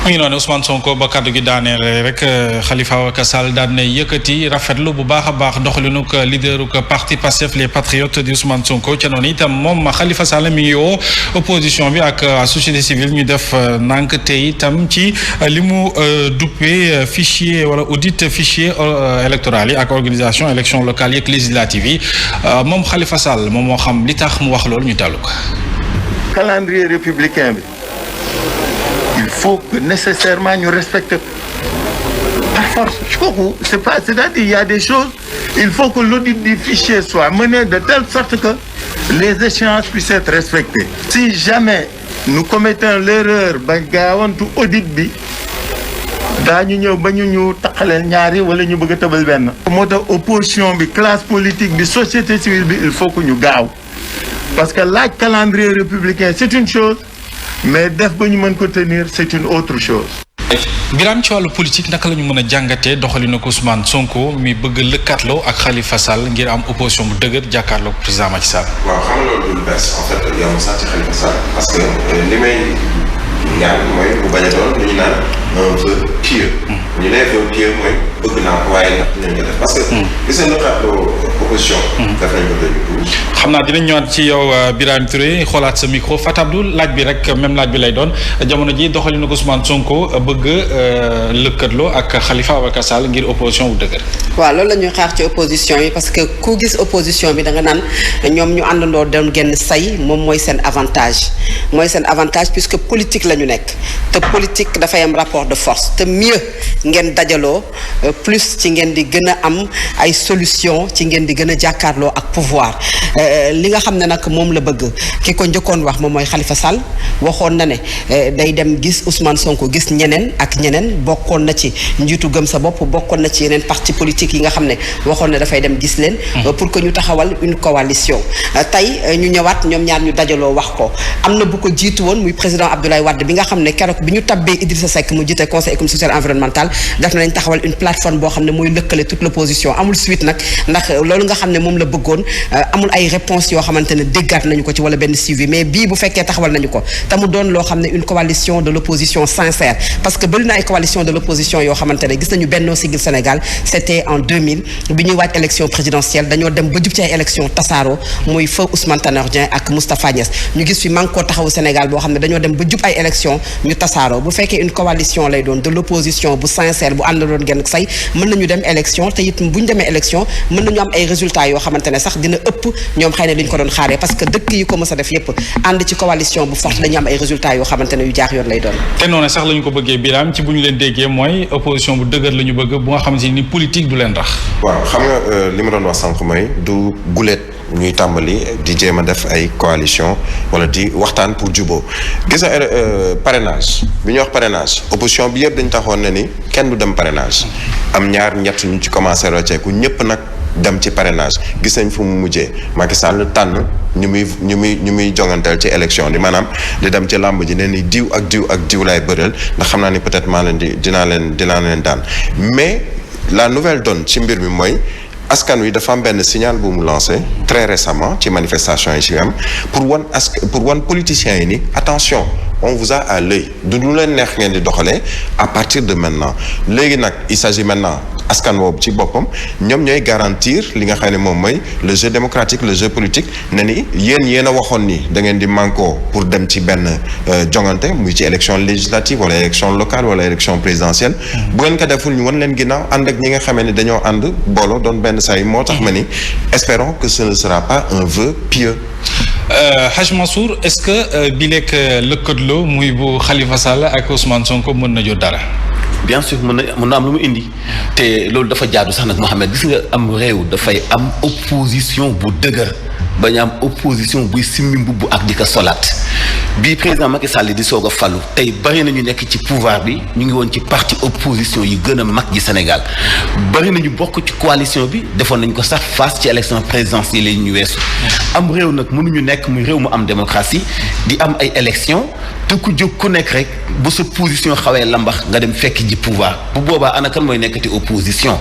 Speaker 1: mu ngi noonu Ousmane Sonko ba kaddu gi daaneel rek Khalifa Ababacar Sall daan na yëkkati rafetlu bu baax a baax doxalinug leaderug parti Pastef les Patriotes di Ousmane Sonko ca noonu itam moom Khalifa Sall mi ngi woo opposition bi ak société civile ñu def nànk te itam ci li mu duppee fichier wala audit fichier électoral yi ak organisation élection locale yi ak législative yi moom Khalifa Sall moom moo xam li tax mu wax loolu ñu tàllu ko.
Speaker 14: calendrier républicain bi. Il faut que nécessairement ñu respecte par force c'est-à-dire il y a des choses il faut que l'audit du fichier soit mené de telle sorte que les échéances puissent être respectées. Si jamais nous commettons l'erreur ba gaawantu audit bi daañu ñëw ba ñu taqaleel ñaari wala ñu bëgg a tëbal benn. moo tax opposition bi classe politique bi société civile bi il faut que ñu gaaw parce que laaj calendrier républicain c'est une chose. mais def ba ñu mën ko tenir c'est une autre chose.
Speaker 1: Birame ci wàllu politique naka la ñu mën a jàngatee doxalinu ko Ousmane Sonko mi bëgg a lëkkatloo ak Khalifa Sall ngir am opposition bu dëgër jàkkaarloo président Macky Sall.
Speaker 4: waaw xam nga loolu du lu bees en fait yow sax ci Khalifa Sall parce que li may ñaan mooy bu bañ a doon lu ñu naan un vœu pieux. ñu ne vœu pieux mooy bëgg naa ko waaye nañ ko def parce que. gis nga lëkkatloo opposition. def nañ ko 2012.
Speaker 1: xam naa dinañ ñëwaat ci yow Birame Touré xoolaat sa micro Fatou Abdou laaj bi rek même laaj bi lay doon jamono ji doxalinu ko Ousmane Sonko bëgg lëkkatloo ak Khalifa Ababacar Sall ngir opposition bu dëgër.
Speaker 5: waaw loolu la ñuy xaar ci opposition yi parce que ku gis opposition bi da nga naan ñoom ñu àndandoo doon genn say moom mooy seen avantage puisque politique la ñu nekk te politique dafay am rapport de force te mieux ngeen dajaloo plus ci ngeen di gën a am ay solution ci ngeen di gën a jàkkaarloo ak pouvoir li nga xam ne nag moom la bëgg ki ko njëkkoon wax moom mooy Khalifa Sall waxoon na ne day dem gis Ousmane Sonko gis ñeneen ak ñeneen bokkoon na ci njiitu gëm sa bopp bokkoon na ci yeneen parti politique yi nga xam ne waxoon na dafay dem gis leen pour que ñu taxawal une coalition tey ñu ñëwaat ñoom ñaar ñu dajaloo wax ko am na bu ko jiitu woon muy président Abdoulaye Wade bi nga xam ne keroog bi ñu tabbee Idrissa Seck mu jiite conseil économique social environnemental def nañ taxawal une plateforme boo xam ne mooy lëkkale toute l'opposition amul suite nag ndax loolu nga xam ne moom la bëggoon amul ay réponses yoo xamante ne déggaat nañu ko ci wala benn suivi mais bii bu fekkee taxawal nañu ko te mu doon loo xam ne une coalition de l'opposition sincère parce que bëri na ay coalition de l'opposition yoo xamante ne gis nañu Benno Siggil Sénégal c'était en 2000 bi ñuy waaj élection présidentielle dañoo dem ba jub ci ay élection tasaaro muy feu Ousmane Tanor Dieng ak Moustapha Niasse ñu gis fi Manko Taxawu Sénégal boo xam ne dañoo dem ba jub ay élection ñu tasaaro bu fekkee une coalition lay doon de l'opposition bu sincère bu ànd doon genn say mën nañu dem élection te it bu ñu demee élection mën nañu am ay résultats yoo xamante ne sax dina ëpp ñoom xëy na li ñu ko doon xaaree parce que dëkk yi ko mës a def yépp ànd ci coalition bu forte dañu am ay résultats yoo xamante ne yu jaar yoon lay doon.
Speaker 1: te noonu sax la ñu ko bëggee Birame ci bu ñu leen déggee mooy opposition bu dëgër la ñu bëgg bu nga xamante ni politique du leen rax.
Speaker 4: waaw xam nga li ma doon wax sànq mooy du gulet ñuy tàmbali di jéem a def ay coalition wala di waxtaan pour juboo gis nga parrainage bi ñuy wax parrainage opposition bi yëpp dañ taxoon ne ni kenn du dem parrainage am ñaar ñett ñu ci commencé rocceeku ñëpp nag dem ci parrainage gis nañ fu mu mujjee Macky Sall tànn ñu muy jonganteel ci élection di maanaam di dem ci làmb ji ne ni diw ak diw laay bëreel ndax xam naa ni peut-être maa leen dinaa leen daan mais la nouvelle donne ci mbir mi mooy askan wi dafa am benn signal bu mu lancé très récemment ci manifestation yi ci am pour wan politiciens yi ni attention on vous a à l'œil du lu leen neex ngeen di doxalee à partir de maintenant léegi nag il s'agit maintenant askan woowu ci boppam ñoom ñooy garantir li nga xam ne moom mooy le jeu démocratique le jeu politique ne ni yéen a waxoon ni da ngeen di manko pour dem ci benn jongante muy ci élection législative wala élection locale wala élection présidentielle bu ngeen ko deful ñu wan leen ginnaaw ànd ak ñi nga xamee ni dañoo ànd booloo doon benn saa yi moo tax ma ni espérons que ce ne sera pas un vœu pieux.
Speaker 1: Hadj Mansour est-ce que bi lekk lëkkaloo muy bu Khalifa Sall ak Ousmane Sonko mën na jot dara.
Speaker 8: bien sûr mën na am lu mu indi te loolu dafa jaadu sax nag Mohamed gis nga am réew dafay am opposition bu dëgër bañ am opposition buy simmi mbubb ak di ko solaat bii président Macky Sall di soog a fallu tey bari nañu nekk ci pouvoir bi ñu ngi woon ci parti opposition yi gën a mag ji Sénégal bari nañu bokk ci coalition bi defoon nañu ko sax face ci élection présidentielle yi ñu weesu am réew nag mënuñu nekk muy réew mu am démocratie di am ay élection te ku jóg ku nekk rek bu sa position xawee lambax nga dem fekk ji pouvoir bu boobaa ana kan mooy nekkati opposition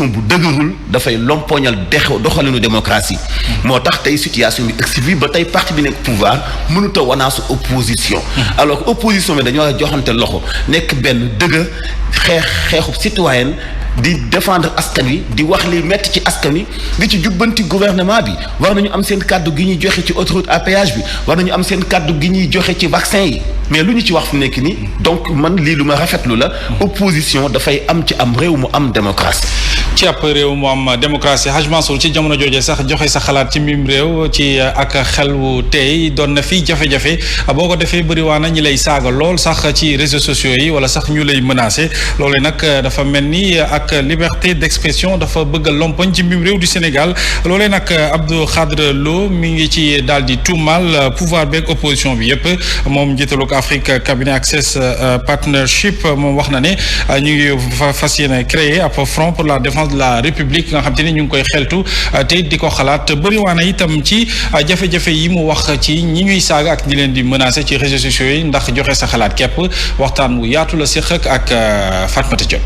Speaker 8: bu dëgërul dafay lompoñal doxalinu démocratie moo tax tey situation bi egsi bi ba tey parti bi nekk pouvoir mënut a wanaasu opposition alors que opposition bi dañoo war a joxante loxo nekk benn dëgër xeexu citoyenne di défendre askan wi di wax li metti ci askan wi di ci jubbanti gouvernement bi war nañu am seen kàddu gi ñuy joxe ci autoroute à péage bi war nañu am seen kàddu gi ñuy joxe ci vaccin yi mais lu ñu ci wax fu nekk nii donc man lii lu ma rafetlu la opposition dafay am ci am réew mu am démocratie.
Speaker 1: ci ab réew mu am démocratie Hadj Mansour ci jamono jooje sax joxe sa xalaat ci mim réew ci ak xel wu tey doon na fi jafe-jafe boo ko defee bëriwaana ñi lay saaga lool sax ci réseaux sociaux yi wala sax ñu lay menacé loolu nag dafa mel ni ak liberté d'expression dafa bëgg a lompoñ ci mim réew du Sénégal loolee nag Abdou Khadre Lo mi ngi ci daal di tuumal pouvoir beeg opposition bi yëpp moom njiitalu Afrique Cabinet Access Partnership moom wax na ne ñu ngi fas yéene créer ab front pour la défense de la République nga xam te ne ñu ngi koy xeltu te di ko xalaat bëriwaana itam ci jafe-jafe yi mu wax ci ñi ñuy saaga ak ñi leen di menacer ci réseaux sociaux yi ndax joxe sa xalaat képp waxtaan wu yaatu la séq ak Fatmata Diop.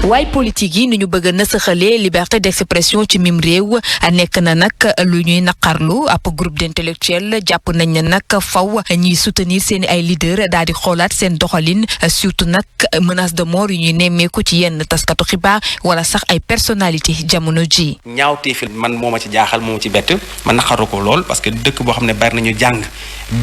Speaker 13: waaye politique yi ni ñu bëgg a nasaxalee liberté d'expression ci mim réew nekk na nag lu ñuy naqarlu ab groupe d'intellectuels jàpp nañ ne nag faw ñuy soutenir seen ay leader daal di xoolaat seen doxalin surtout nag menace de mort yu ñuy nemmeeku ci yenn taskatu xibaar wala sax ay personnalité jamono ji.
Speaker 19: ñaawteefil man moo ma ci jaaxal moo ma ci bett ma naqaru ko lool parce que dëkk boo xam ne bari nañu jàng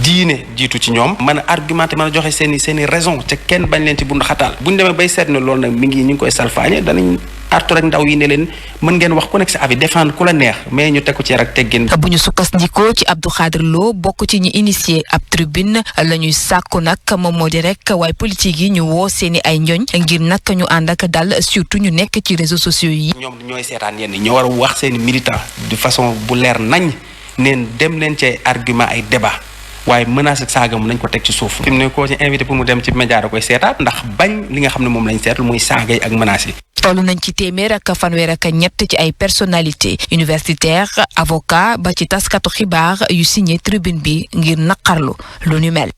Speaker 19: diine jiitu ci ñoom mën a argumenté mën a joxe seen i raison te kenn bañ leen ci bund xataal buñ demee bay seet ne loolu nag ñu ngi koy salfaañe danañ artu rek ndaw yi ne leen mën ngeen wax ku nekk sa avis défendre ku la neex mais ñu teg ko ci rek teggin.
Speaker 13: bu ñu sukkandikoo ci Abdou Khadre Lo bokk ci ñi initié ab tribune la ñuy sàkku nag moom moo di rek waaye politique yi ñu woo seeni ay njoñ ngir nag ñu ànd ak dal surtout ñu nekk ci réseaux sociaux yi.
Speaker 19: ñoom ñooy seetaan yenn ñoo war a wax seeni militant de façon bu leer nañ neen dem leen ci ay argument ay débat waaye menace ak saaga mu nañ ko teg ci suuf. fi mu ne koo ci invité pour mu dem ci média da koy seetaat ndax bañ li nga xam ne moom lañ seetlu muy saaga yi ak menaces yi.
Speaker 13: toll nañ ci téeméer ak fanweer ak ñett ci ay personnalité universitaire avocat ba ci taskatu xibaar yu signé tribune bi ngir naqarlu lu ñu mel.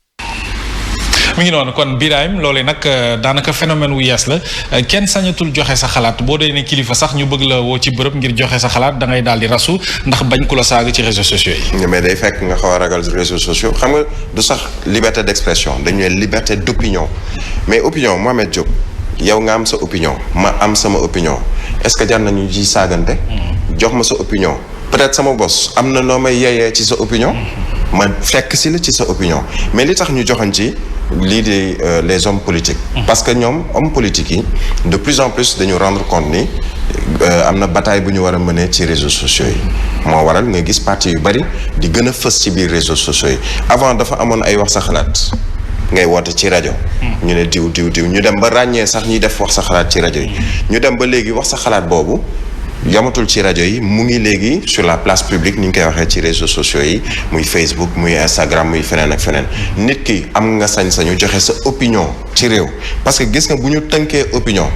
Speaker 1: mi ngi noonu kon Birahim loolee nag daanaka phénomène wu yees la kenn sañatul joxe sa xalaat boo dee ne kilifa sax ñu bëgg la woo ci bërëb ngir joxe sa xalaat da ngay daal di rasu ndax bañ ku la saaga ci réseaux sociaux yi.
Speaker 4: mais day fekk nga xaw a ragal réseaux sociaux xam nga du sax liberté d'expression dañuy liberté d'opinion mais opinion Mohamed Diop yow nga am sa opinion ma am sama opinion est-ce que jar nañu ci saagante. jox ma sa opinion peut-être sama bos am na noo may yeyee ci sa opinion. ma fekk si la ci sa opinion mais li tax ñu joxoon ci. lii di les hommes politiques. parce que ñoom hommes politiques yi de plus en plus dañu rendre compte ni am na bataille bu ñu war a mener ci réseaux sociaux yi moo waral nga gis parti yu bari di gën a fës ci biir réseaux sociaux yi avant dafa amoon ay wax sa xalaat ngay woote ci rajo. ñu ne diw ñu dem ba ràññee sax ñiy def wax sa xalaat ci rajo yi. ñu dem ba léegi wax sa xalaat boobu yamatul ci rajo yi mu ngi léegi sur la place publique ni ñu koy waxee ci réseaux sociaux yi muy Facebook muy Instagram muy feneen ak feneen nit ki am nga sañ-sañu joxe sa opinion ci réew parce que gis nga bu ñu tënkee opinion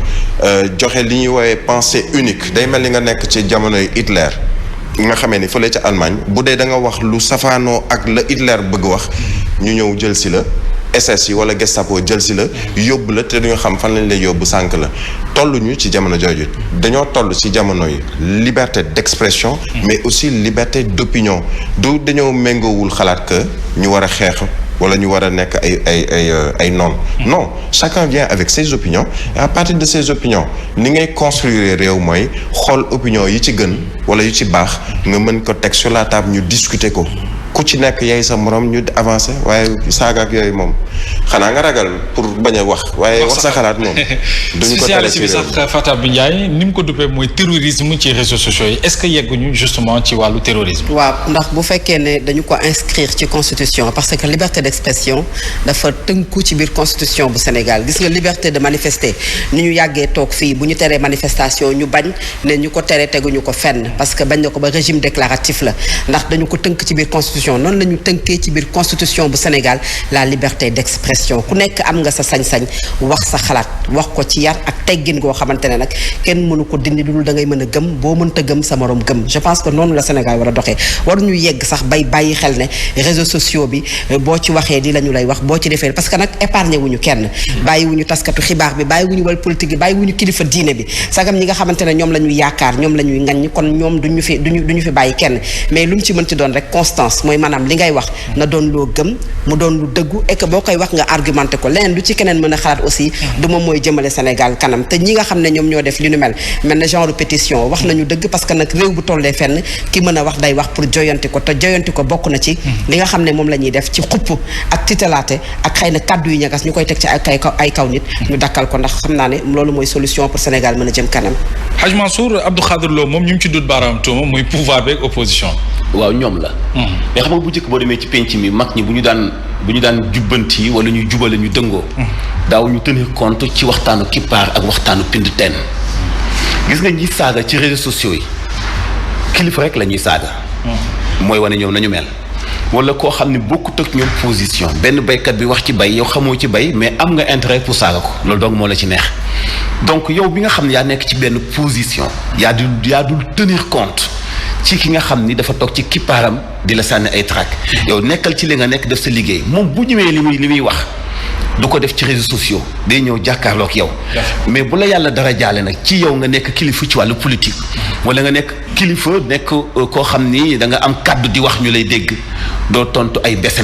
Speaker 4: joxe li ñuy woowee pensée unique day mel ni nga nekk ci jamonoy Hitler nga xamee ni fële ca Allemagne bu dee da nga wax lu safaanoo ak la Hitler bëgg wax ñu ñëw jël si la SS yi wala Gestapo jël si la yóbbu la te duñu xam fan lañ lay yóbbu sànk la tolluñu ci jamono jooju dañoo toll ci jamono yi liberté d'expression mais aussi liberté d'opinion du dañoo méngoowul xalaat que ñu war a xeex wala ñu war a nekk ay noon non chacun vient avec ses opinions et à partir de ses opinions ni ngay construire réew mooy xool opinion yi ci gën wala yu ci baax nga mën ko teg sur la table ñu discuter ko ku ci nekk yaay sa morom ñu avancer waaye saaga ak yooyu moom xanaa nga ragal pour bañ a wax waaye wax sa xalaat moom duñu ko tere ci
Speaker 1: bi sax Fatou Abdou Ndiaye ni mu ko duppee mooy terrorisme ci réseaux sociaux yi est-ce que yegguñu justement ci wàllu terrorisme
Speaker 5: waaw ndax bu fekkee ne dañu ko inscrire ci constitution parce que liberté d'expression dafa tënku ci biir constitution bu Sénégal gis nga liberté de manifester ni ñu yàggee toog fii bu ñu teree manifestation ñu bañ ne ñu ko teree teguñu ko fenn parce que bañ na ko ba régime déclaratif la ndax dañu ko tënk ci biir constitution noonu la ñu tënkee ci biir constitution bu Sénégal la liberté d'expression ku nekk am nga sa sañ-sañ wax sa xalaat wax ko ci yar ak teggin goo xamante ne nag kenn mënu ko dindi lu dul da ngay mën a gëm boo mënta gëm sa morom gëm je pense que noonu la Sénégal war a doxee waruñu yegg sax bay bàyyi xel ne réseaux sociaux bi boo ci waxee di la ñu lay wax boo ci defee parce que nag épargné wuñu kenn bàyyi wuñu taskatu xibaar bi bàyyi wuñu wal politique bi bàyyi wuñu kilifa diine bi sagam ñi nga xamante ne ñoom la ñuy yaakaar ñoom la ñuy ngañ kon ñoom duñu fi bàyyi kenn mais lu mu ci mënti doon rek constance mooy maanaam li ngay wax na doon loo gëm mu doon lu dëggu et que boo koy wax nga argumenté ko leneen lu ci keneen mën a xalaat aussi du moom mooy jëmale Sénégal kanam te ñi nga xam ne ñoom ñoo def li nu mel na genre pétition wax nañu dëgg parce que nag réew bu tollee fenn ki mën a wax day wax pour joyanti ko te joyanti ko bokk na ci li nga xam ne moom la ñuy def ci xupp ak titalaate ak xëy na kàddu yu ñagas ñu koy teg ci ay kaw nit ñu dakkal ko ndax xam naa ne loolu mooy solution pour Sénégal mën a jëm kanam.
Speaker 1: Hadj Mansour Abdou Khadre Lo moom ñu ngi ci dut baaraam tuuma muy pouvoir beeg opposition.
Speaker 8: waaw ñoom la. mais xam nga bu njëkk boo demee ci penc mi mag ñi bu ñu daan jubbanti wala ñu jubale ñu dëngoo. daaw ñu tenir compte ci waxtaanu kippaar ak waxtaanu pind teen. gis nga ñi saaga ci réseaux sociaux yi kilifa rek la ñuy saaga. mooy wane ñoom nañu mel. wala koo xam ne bokkut ak ñoom position benn baykat bi wax ci bay yow xamoo ci bay mais am nga intérêt pour saaga ko loolu donc moo la ci neex donc yow bi nga xam ne yaa nekk ci benn position yaa dul tenir compte ci ki nga xam ni dafa toog ci kippaaram di la sànni ay trac yow nekkal ci li nga nekk def sa liggéey moom bu ñëwee li muy wax du ko def ci réseaux sociaux day ñëw jàkkaarloog yow mais bu la yàlla dara jaale nag ci yow nga nekk kilifa ci wàllu politique wala nga nekk kilifa nekk koo xam ni da nga am kàddu di wax ñu lay dégg doo tontu ay bese